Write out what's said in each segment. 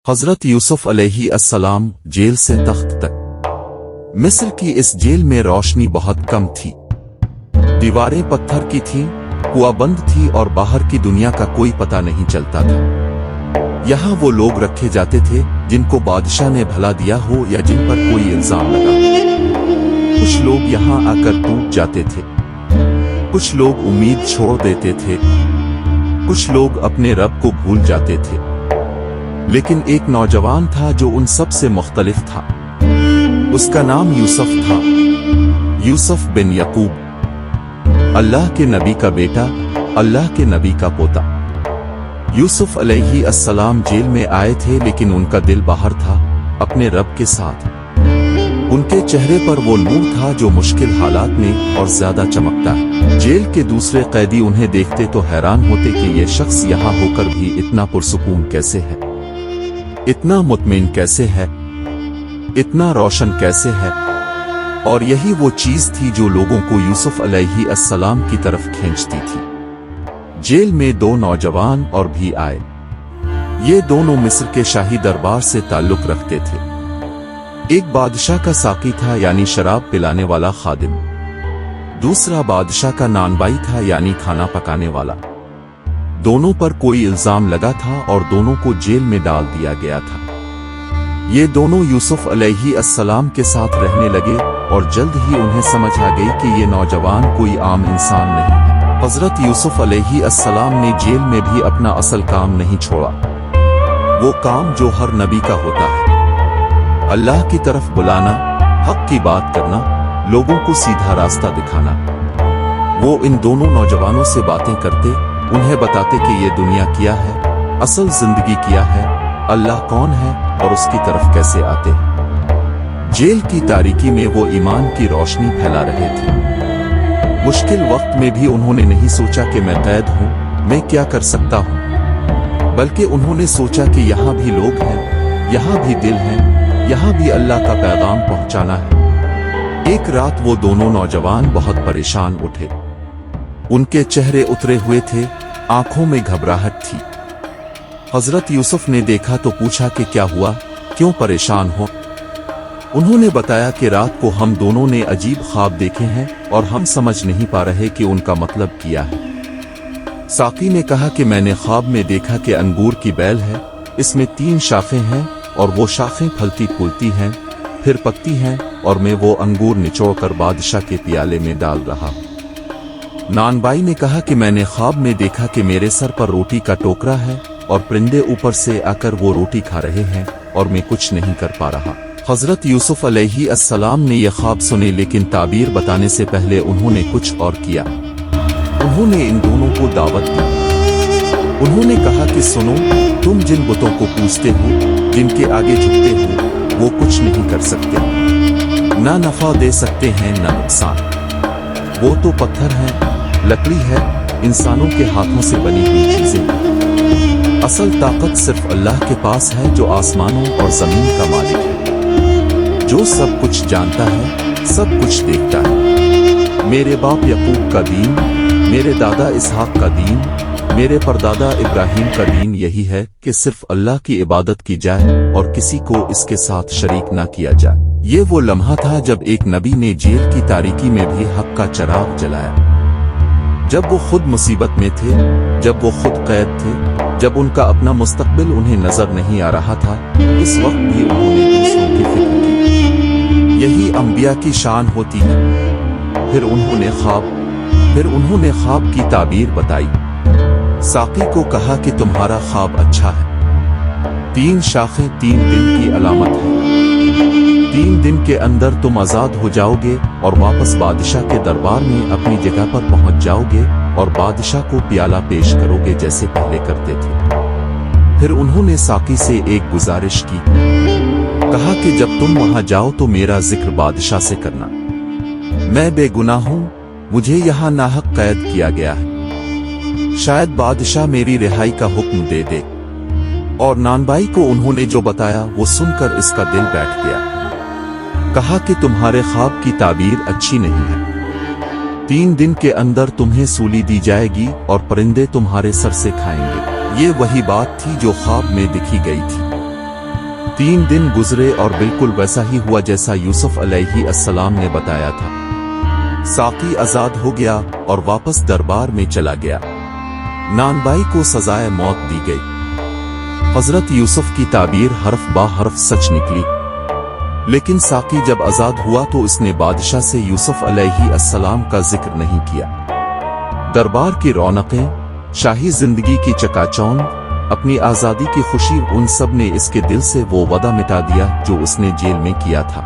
حضرت یوسف علیہ السلام جیل سے تخت تک۔ مصر کی اس جیل میں روشنی بہت کم تھی، دیواریں پتھر کی تھیں، کنواں بند تھی اور باہر کی دنیا کا کوئی پتہ نہیں چلتا تھا۔ یہاں وہ لوگ رکھے جاتے تھے جن کو بادشاہ نے بھلا دیا ہو یا جن پر کوئی الزام لگا۔ کچھ لوگ یہاں آ کر ٹوٹ جاتے تھے، کچھ لوگ امید چھوڑ دیتے تھے، کچھ لوگ اپنے رب کو بھول جاتے تھے، لیکن ایک نوجوان تھا جو ان سب سے مختلف تھا۔ اس کا نام یوسف تھا، یوسف بن یعقوب، اللہ کے نبی کا بیٹا، اللہ کے نبی کا پوتا۔ یوسف علیہ السلام جیل میں آئے تھے لیکن ان کا دل باہر تھا، اپنے رب کے ساتھ۔ ان کے چہرے پر وہ نور تھا جو مشکل حالات میں اور زیادہ چمکتا ہے۔ جیل کے دوسرے قیدی انہیں دیکھتے تو حیران ہوتے کہ یہ شخص یہاں ہو کر بھی اتنا پرسکون کیسے ہے، اتنا مطمئن کیسے ہے، اتنا روشن کیسے ہے۔ اور یہی وہ چیز تھی جو لوگوں کو یوسف علیہ السلام کی طرف کھینچتی تھی۔ جیل میں دو نوجوان اور بھی آئے۔ یہ دونوں مصر کے شاہی دربار سے تعلق رکھتے تھے۔ ایک بادشاہ کا ساقی تھا یعنی شراب پلانے والا خادم، دوسرا بادشاہ کا نانبائی تھا یعنی کھانا پکانے والا۔ دونوں پر کوئی الزام لگا تھا اور دونوں کو جیل میں ڈال دیا گیا تھا۔ یہ دونوں یوسف علیہ السلام کے ساتھ رہنے لگے اور جلد ہی انہیں سمجھ آ گئی کہ یہ نوجوان کوئی عام انسان نہیں ہے۔ حضرت یوسف علیہ السلام نے جیل میں بھی اپنا اصل کام نہیں چھوڑا، وہ کام جو ہر نبی کا ہوتا ہے، اللہ کی طرف بلانا، حق کی بات کرنا، لوگوں کو سیدھا راستہ دکھانا۔ وہ ان دونوں نوجوانوں سے باتیں کرتے، انہیں بتاتے کہ یہ دنیا کیا ہے، اصل زندگی کیا ہے، اللہ کون ہے اور اس کی طرف کیسے آتے ہیں۔ جیل کی تاریکی میں وہ ایمان کی روشنی پھیلا رہے تھے۔ مشکل وقت میں بھی انہوں نے نہیں سوچا کہ میں قید ہوں، میں کیا کر سکتا ہوں، بلکہ انہوں نے سوچا کہ یہاں بھی لوگ ہیں، یہاں بھی دل ہیں، یہاں بھی اللہ کا پیغام پہنچانا ہے۔ ایک رات وہ دونوں نوجوان بہت پریشان اٹھے، ان کے چہرے اترے ہوئے تھے، آنکھوں میں گھبراہٹ تھی۔ حضرت یوسف نے دیکھا تو پوچھا کہ کیا ہوا، کیوں پریشان ہو؟ انہوں نے بتایا کہ رات کو ہم دونوں نے عجیب خواب دیکھے ہیں اور ہم سمجھ نہیں پا رہے کہ ان کا مطلب کیا ہے۔ ساقی نے کہا کہ میں نے خواب میں دیکھا کہ انگور کی بیل ہے، اس میں 3 شاخیں ہیں اور وہ شاخیں پھلتی پھولتی ہیں، پھر پکتی ہیں اور میں وہ انگور نچوڑ کر بادشاہ کے پیالے میں ڈال رہا ہوں۔ نانبائی نے کہا کہ میں نے خواب میں دیکھا کہ میرے سر پر روٹی کا ٹوکرا ہے اور پرندے اوپر سے آ کر وہ روٹی کھا رہے ہیں اور میں کچھ نہیں کر پا رہا۔ حضرت یوسف علیہ السلام نے یہ خواب سنے لیکن تعبیر بتانے سے پہلے انہوں نے کچھ اور کیا۔ انہوں نے ان دونوں کو دعوت دی۔ انہوں نے کہا کہ سنو، تم جن بتوں کو پوجتے ہو، جن کے آگے جھکتے ہو، وہ کچھ نہیں کر سکتے، نہ نفع دے سکتے ہیں نہ نقصان۔ وہ تو پتھر ہیں، لکڑی ہے، انسانوں کے ہاتھوں سے بنی ہوئی چیزیں ہیں۔ اصل طاقت صرف اللہ کے پاس ہے جو آسمانوں اور زمین کا مالک ہے، جو سب کچھ جانتا ہے، سب کچھ دیکھتا ہے۔ میرے باپ یعقوب کا دین، میرے دادا اسحاق کا دین، میرے پردادا ابراہیم کا دین یہی ہے کہ صرف اللہ کی عبادت کی جائے اور کسی کو اس کے ساتھ شریک نہ کیا جائے۔ یہ وہ لمحہ تھا جب ایک نبی نے جیل کی تاریکی میں بھی حق کا چراغ جلایا۔ جب وہ خود مصیبت میں تھے، جب وہ خود قید تھے، جب ان کا اپنا مستقبل انہیں نظر نہیں آ رہا تھا، اس وقت بھی انہوں نے دوسروں کی فکر کی۔ یہی انبیاء کی شان ہوتی ہے۔ پھر انہوں نے خواب کی تعبیر بتائی۔ ساقی کو کہا کہ تمہارا خواب اچھا ہے، 3 شاخیں 3 دن کی علامت ہے، 3 دن کے اندر تم آزاد ہو جاؤ گے اور واپس بادشاہ کے دربار میں اپنی جگہ پر پہنچ جاؤ گے اور بادشاہ کو پیالہ پیش کرو گے جیسے پہلے کرتے تھے۔ پھر انہوں نے ساقی سے ایک گزارش کی، کہا کہ جب تم وہاں جاؤ تو میرا ذکر بادشاہ سے کرنا، میں بے گناہ ہوں، مجھے یہاں ناحق قید کیا گیا ہے، شاید بادشاہ میری رہائی کا حکم دے دے۔ اور نانبائی کو انہوں نے جو بتایا وہ سن کر اس کا دل بیٹھ گیا۔ کہا کہ تمہارے خواب کی تعبیر اچھی نہیں ہے، 3 دن کے اندر تمہیں سولی دی جائے گی اور پرندے تمہارے سر سے کھائیں گے۔ یہ وہی بات تھی جو خواب میں دکھی گئی تھی۔ 3 दिन गुजरे और बिल्कुल वैसा ही हुआ जैसा यूसुफ अलैहिस्सलाम ने बताया था। साकी आजाद हो गया और वापस दरबार में चला गया। नानबाई को सजाए मौत दी गई। हजरत यूसुफ की ताबीर हरफ बा हरफ सच निकली। लेकिन साकी जब आजाद हुआ तो उसने बादशाह से यूसुफ अलैहिस्सलाम का जिक्र नहीं किया। दरबार की रौनकें, शाही जिंदगी की चकाचौंध, अपनी आजादी की खुशी, उन सब ने इसके दिल से वो वादा मिटा दिया जो उसने जेल में किया था।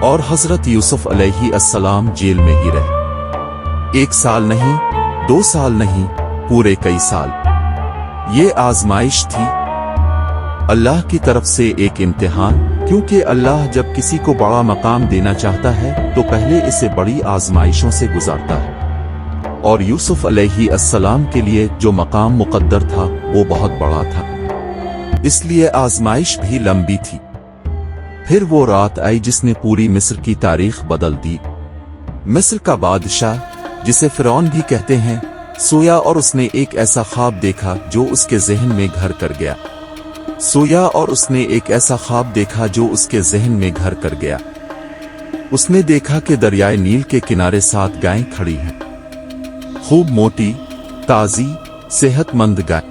और हजरत यूसुफ अलैहिस्सलाम जेल में ही रहे। 1 साल नहीं, 2 साल नहीं, पूरे कई साल। ये आजमाइश थी, अल्लाह की तरफ से एक इम्तिहान, क्योंकि अल्लाह जब किसी को बड़ा मकाम देना चाहता है तो पहले इसे बड़ी आजमाइशों से गुजारता है। और यूसुफ अलैहिस्सलाम के लिए जो मकाम मुकद्दर था वो बहुत बड़ा था, इसलिए आजमाइश भी लंबी थी। फिर वो रात आई जिसने पूरी मिस्र की तारीख बदल दी। मिस्र का बादशाह, जिसे फिरौन भी कहते हैं, सोया और उसने एक ऐसा ख्वाब देखा जो उसके ज़हन में घर कर गया। सोया और उसने एक ऐसा ख्वाब देखा जो उसके ज़हन में घर कर गया। उसने देखा कि दरियाए नील के किनारे 7 गायें खड़ी हैं, खूब मोटी, ताजी, सेहतमंद गाय।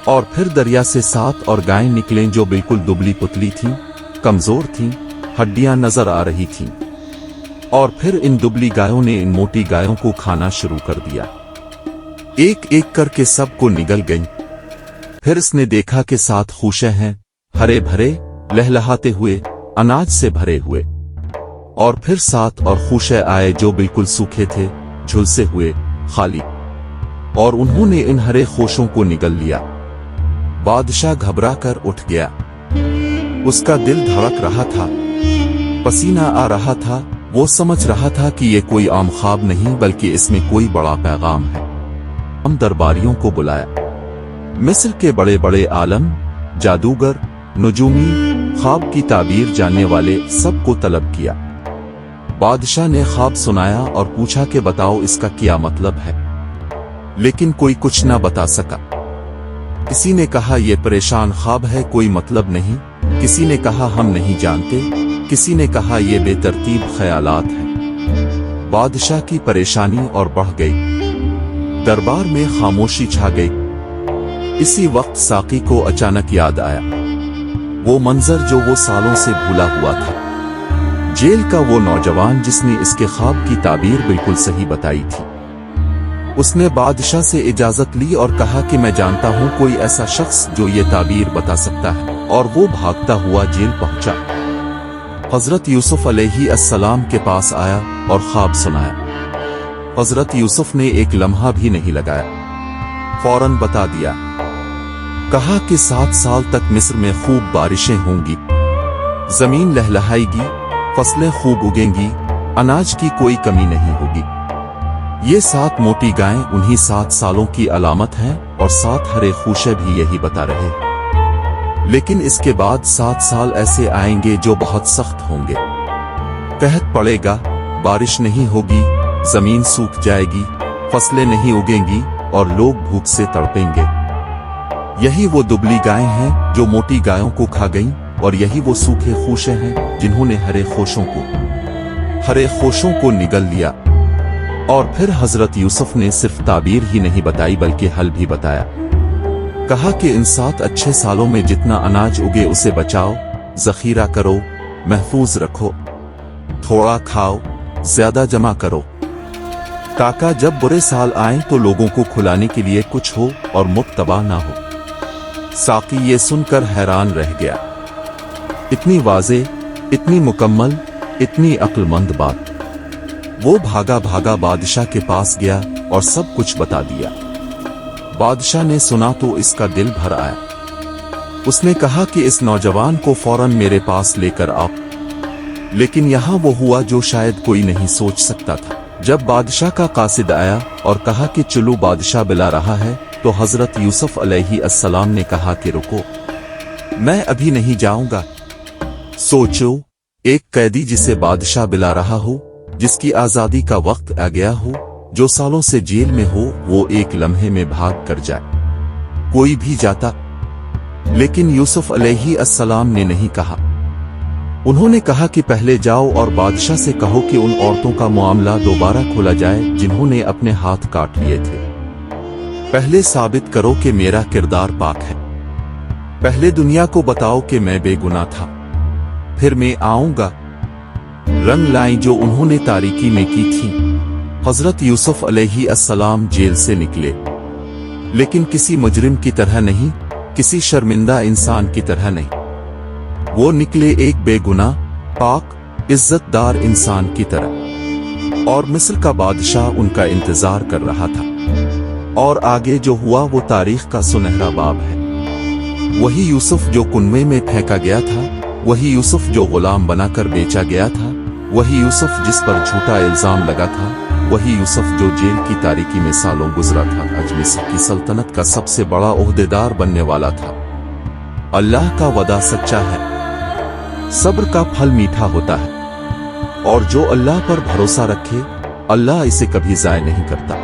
और फिर दरिया से 7 और गायें निकलें जो बिल्कुल दुबली पुतली थीं, कमजोर थीं, हड्डियां नजर आ रही थीं। और फिर इन दुबली गायों ने इन मोटी गायों को खाना शुरू कर दिया। एक एक करके सबको निगल गईं। फिर इसने देखा कि 7 खूशे हैं, हरे भरे, लहलहाते हुए, अनाज से भरे हुए। और फिर 7 और खूशे आए जो बिल्कुल सूखे थे, झुलसे हुए, खाली। और उन्होंने इन हरे खोशों को निगल लिया। बादशाह घबरा कर उठ गया। उसका दिल धड़क रहा था, पसीना आ रहा था। वो समझ रहा था कि ये कोई आम ख्वाब नहीं बल्कि इसमें कोई बड़ा पैगाम है। हम दरबारियों को बुलाया। मिस्र के बड़े बड़े आलम, जादूगर, नुजूमी, ख्वाब की ताबीर जानने वाले सबको तलब किया। बादशाह ने ख्वाब सुनाया और पूछा कि बताओ इसका क्या मतलब है। लेकिन कोई कुछ ना बता सका। किसी ने कहा यह परेशान ख्वाब है, कोई मतलब नहीं। किसी ने कहा हम नहीं जानते। किसी ने कहा यह बेतरतीब ख्यालात हैं। बादशाह की परेशानी और बढ़ गई। दरबार में खामोशी छा गई। इसी वक्त साकी को अचानक याद आया वो मंजर जो वो सालों से भूला हुआ था। जेल का वो नौजवान जिसने इसके ख्वाब की ताबीर बिल्कुल सही बताई थी। उसने बादशाह से इजाजत ली और कहा कि मैं जानता हूं कोई ऐसा शख्स जो ये ताबीर बता सकता है। और वो भागता हुआ जेल पहुंचा। हजरत यूसुफ अलैहिस्सलाम के पास आया और ख्वाब सुनाया। हजरत यूसुफ ने एक लम्हा भी नहीं लगाया, फौरन बता दिया। कहा कि 7 साल तक मिस्र में खूब बारिशें होंगी, जमीन लहलहाएगी, फसलें खूब उगेंगी, अनाज की कोई कमी नहीं होगी। ये 7 मोटी गायें उन्हीं 7 सालों की अलामत हैं और 7 हरे खूशे भी यही बता रहे। लेकिन इसके बाद 7 साल ऐसे आएंगे जो बहुत सख्त होंगे। कहत पड़ेगा, बारिश नहीं होगी, जमीन सूख जाएगी, फसलें नहीं उगेंगी और लोग भूख से तड़पेंगे। यही वो दुबली गायें हैं जो मोटी गायों को खा गईं और यही वो सूखे खूशे हैं जिन्होंने हरे खोशों को निगल लिया। और फिर हजरत यूसुफ ने सिर्फ ताबीर ही नहीं बताई बल्कि हल भी बताया। कहा कि इन 7 अच्छे सालों में जितना अनाज उगे उसे बचाओ, जखीरा करो, महफूज रखो, थोड़ा खाओ, ज्यादा जमा करो, ताकि जब बुरे साल आए तो लोगों को खुलाने के लिए कुछ हो और मुफ्त तबाह ना हो। साकी ये सुनकर हैरान रह गया। इतनी वाज़े, इतनी मुकम्मल, इतनी अक्लमंद बात। वो भागा भागा बादशाह के पास गया और सब कुछ बता दिया। बादशाह ने सुना तो इसका दिल भर आया। उसने कहा कि इस नौजवान को फौरन मेरे पास लेकर आओ। लेकिन यहां वो हुआ जो शायद कोई नहीं सोच सकता था। जब बादशाह का कासिद आया और कहा कि चलो बादशाह बुला रहा है, तो हजरत यूसुफ अलैहिस्सलाम ने कहा कि रुको, मैं अभी नहीं जाऊंगा। सोचो, एक कैदी जिसे बादशाह बुला रहा हो, जिसकी आजादी का वक्त आ गया हो, जो सालों से जेल में हो, वो एक लम्हे में भाग कर जाए। कोई भी जाता, लेकिन यूसुफ अलैहिस्सलाम ने नहीं कहा। उन्होंने कहा कि पहले जाओ और बादशाह से कहो कि उन औरतों का मामला दोबारा खोला जाए जिन्होंने अपने हाथ काट लिए थे। पहले साबित करो कि मेरा किरदार पाक है। पहले दुनिया को बताओ कि मैं बेगुनाह था, फिर मैं आऊंगा। रंग लाएं जो उन्होंने तारीकी में की थी। हजरत यूसुफ अलैहिस्सलाम जेल से निकले, लेकिन किसी मुजरिम की तरह नहीं, किसी शर्मिंदा इंसान की तरह नहीं। वो निकले एक बेगुनाह, पाक, इज्जतदार इंसान की तरह। और मिस्र का बादशाह उनका इंतजार कर रहा था। और आगे जो हुआ वो तारीख का सुनहरा बाब है। वही यूसुफ जो कुनवे में फेंका गया था, वही यूसुफ जो गुलाम बनाकर बेचा गया था, वही यूसुफ जिस पर झूठा इल्जाम लगा था, वही यूसुफ जो जेल की तारीकी में सालों गुजरा था, आज मिस्र की सल्तनत का सबसे बड़ा ओहदेदार बनने वाला था। अल्लाह का वदा सच्चा है, सब्र का फल मीठा होता है, और जो अल्लाह पर भरोसा रखे, अल्लाह इसे कभी ज़ाय नहीं करता।